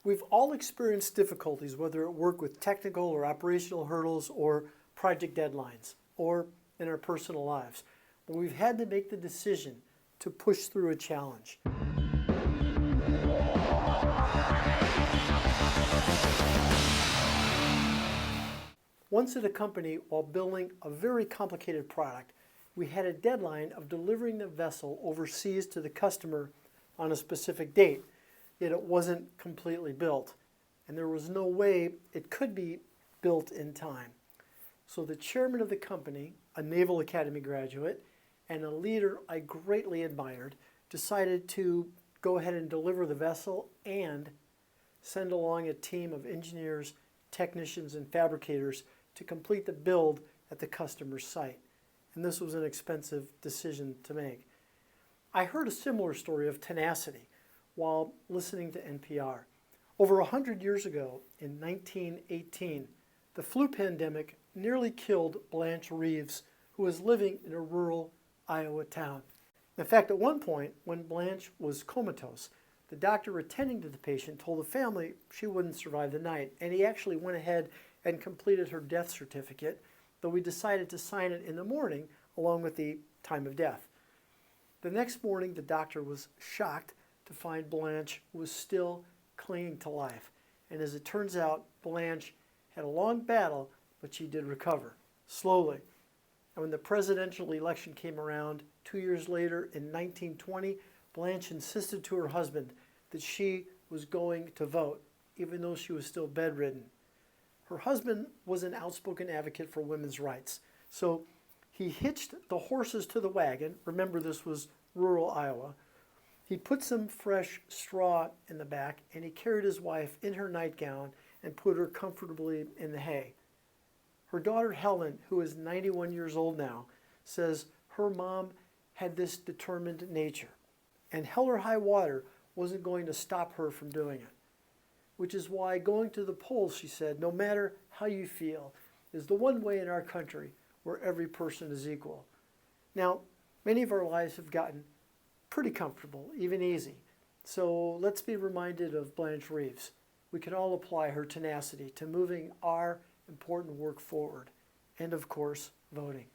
We've all experienced difficulties, whether at work with technical or operational hurdles or project deadlines, or in our personal lives. But we've had to make the decision to push through a challenge. Once at a company, while building a very complicated product, we had a deadline of delivering the vessel overseas to the customer on a specific date, yet it wasn't completely built, and there was no way it could be built in time. So the chairman of the company, a Naval Academy graduate, and a leader I greatly admired, decided to go ahead and deliver the vessel and send along a team of engineers, technicians, and fabricators to complete the build at the customer's site. And this was an expensive decision to make. I heard a similar story of tenacity while listening to NPR. Over 100 years ago, in 1918, the flu pandemic nearly killed Blanche Reeves, who was living in a rural Iowa town. In fact, at one point, when Blanche was comatose, the doctor attending to the patient told the family she wouldn't survive the night, and he actually went ahead and completed her death certificate, though we decided to sign it in the morning along with the time of death. The next morning, the doctor was shocked to find Blanche was still clinging to life. And as it turns out, Blanche had a long battle, but she did recover, slowly. And when the presidential election came around 2 years later in 1920, Blanche insisted to her husband that she was going to vote, even though she was still bedridden. Her husband was an outspoken advocate for women's rights, so he hitched the horses to the wagon. Remember, this was rural Iowa. He put some fresh straw in the back, and he carried his wife in her nightgown and put her comfortably in the hay. Her daughter Helen, who is 91 years old now, says her mom had this determined nature, and hell or high water wasn't going to stop her from doing it. Which is why going to the polls, she said, no matter how you feel, is the one way in our country where every person is equal. Now, many of our lives have gotten pretty comfortable, even easy. So let's be reminded of Blanche Reeves. We can all apply her tenacity to moving our important work forward. And of course, voting.